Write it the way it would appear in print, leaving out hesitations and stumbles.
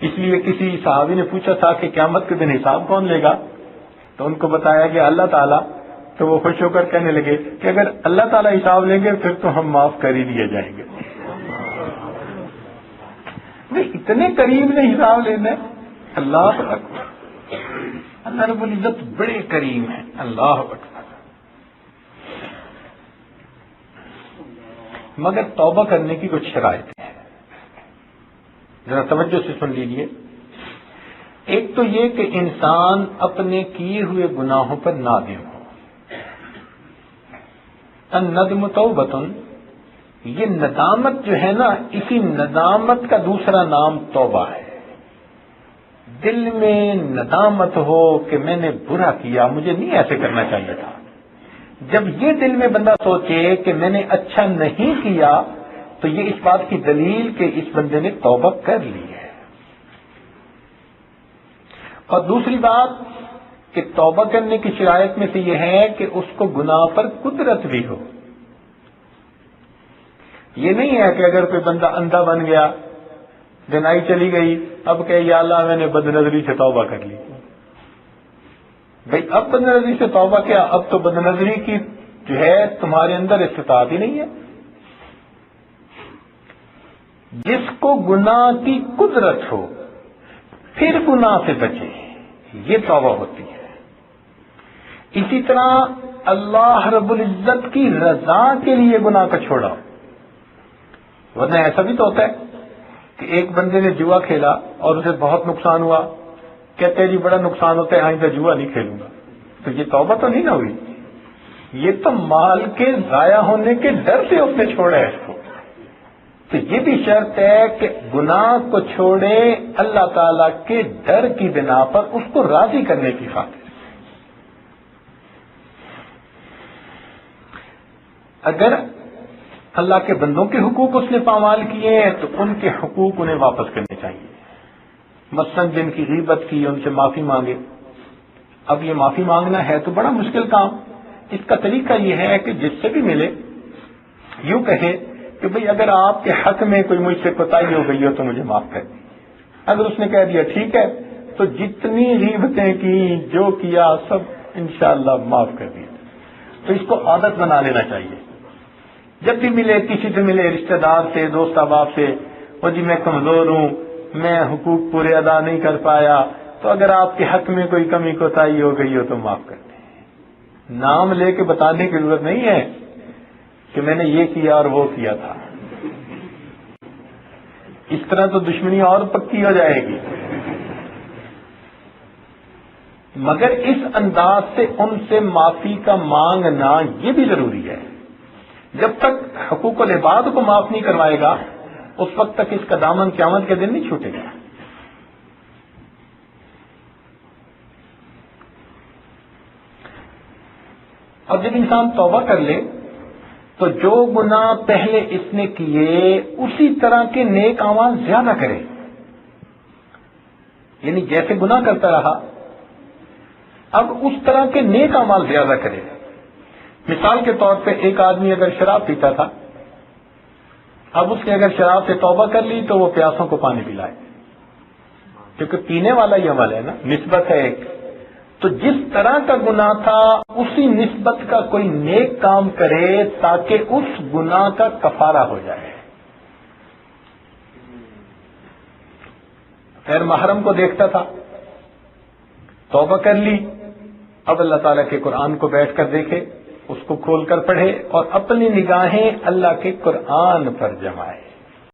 اس لیے کسی صحابی نے پوچھا تھا کہ قیامت کے دن حساب کون لے گا، تو ان کو بتایا کہ اللہ تعالیٰ. تو وہ خوش ہو کر کہنے لگے کہ اگر اللہ تعالیٰ حساب لیں گے پھر تو ہم معاف کر ہی دیے جائیں گے. اتنے قریب نے حساب لینا ہے. اللہ اکبر. اللہ رب العزت بڑے کریم ہیں. اللہ اکبر. مگر توبہ کرنے کی کچھ شرائط ہیں، ذرا توجہ سے سن لیجیے. ایک تو یہ کہ انسان اپنے کیے ہوئے گناہوں پر نادم ہو. الندم توبۃ، یہ ندامت جو ہے نا، اسی ندامت کا دوسرا نام توبہ ہے. دل میں ندامت ہو کہ میں نے برا کیا، مجھے نہیں ایسے کرنا چاہیے تھا. جب یہ دل میں بندہ سوچے کہ میں نے اچھا نہیں کیا، تو یہ اس بات کی دلیل کہ اس بندے نے توبہ کر لی ہے. اور دوسری بات کہ توبہ کرنے کی شرائط میں سے یہ ہے کہ اس کو گناہ پر قدرت بھی ہو. یہ نہیں ہے کہ اگر کوئی بندہ اندھا بن گیا، دنائی چلی گئی، اب کہ یا اللہ میں نے بد نظری سے توبہ کر لی. بھئی اب بد نظری سے توبہ کیا؟ اب تو بد نظری کی جو ہے تمہارے اندر استطاعت ہی نہیں ہے. جس کو گناہ کی قدرت ہو پھر گناہ سے بچے، یہ توبہ ہوتی ہے. اسی طرح اللہ رب العزت کی رضا کے لیے گناہ کا چھوڑا. ورنہ ایسا بھی تو ہوتا ہے کہ ایک بندے نے جوا کھیلا اور اسے بہت نقصان ہوا، کہتے ہیں جی بڑا نقصان ہوتا ہے، آئندہ جوا نہیں کھیلوں گا. تو یہ توبہ تو نہیں نہ ہوئی، یہ تو مال کے ضائع ہونے کے ڈر سے اس نے چھوڑا ہے اس کو. تو یہ بھی شرط ہے کہ گناہ کو چھوڑے اللہ تعالی کے ڈر کی بنا پر، اس کو راضی کرنے کی خاطر. اگر اللہ کے بندوں کے حقوق اس نے پامال کیے ہیں تو ان کے حقوق انہیں واپس کرنے چاہیے. مثلاً جن کی غیبت کی ان سے معافی مانگے. اب یہ معافی مانگنا ہے تو بڑا مشکل کام. اس کا طریقہ یہ ہے کہ جس سے بھی ملے یوں کہے کہ بھئی اگر آپ کے حق میں کوئی مجھ سے کوتاہی ہو گئی ہو تو مجھے معاف کر دیں. اگر اس نے کہہ دیا ٹھیک ہے، تو جتنی غیبتیں کی جو کیا سب انشاءاللہ معاف کر دیا. تو اس کو عادت بنا لینا چاہیے. جب بھی ملے، کسی سے ملے، رشتہ دار سے، دوست احباب سے، وہ جی میں کمزور ہوں، میں حقوق پورے ادا نہیں کر پایا، تو اگر آپ کے حق میں کوئی کمی کوتاہی ہو گئی ہو تو معاف کر دیں. نام لے کے بتانے کی ضرورت نہیں ہے کہ میں نے یہ کیا اور وہ کیا تھا. اس طرح تو دشمنی اور پکی ہو جائے گی. مگر اس انداز سے ان سے معافی کا مانگنا یہ بھی ضروری ہے. جب تک حقوق العباد کو معاف نہیں کروائے گا اس وقت تک اس کا دامن قیامت کے دن نہیں چھوٹے گا. اور جب انسان توبہ کر لے تو جو گناہ پہلے اس نے کیے اسی طرح کے نیک اعمال زیادہ کرے. یعنی جیسے گناہ کرتا رہا اب اس طرح کے نیک اعمال زیادہ کرے. مثال کے طور پہ ایک آدمی اگر شراب پیتا تھا، اب اس نے اگر شراب سے توبہ کر لی تو وہ پیاسوں کو پانی پلائے، کیونکہ پینے والا یہ عمل ہے نا، نسبت ہے ایک. تو جس طرح کا گناہ تھا اسی نسبت کا کوئی نیک کام کرے تاکہ اس گناہ کا کفارہ ہو جائے. غیر محرم کو دیکھتا تھا، توبہ کر لی، اب اللہ تعالیٰ کے قرآن کو بیٹھ کر دیکھے، اس کو کھول کر پڑھے اور اپنی نگاہیں اللہ کے قرآن پر جمائے.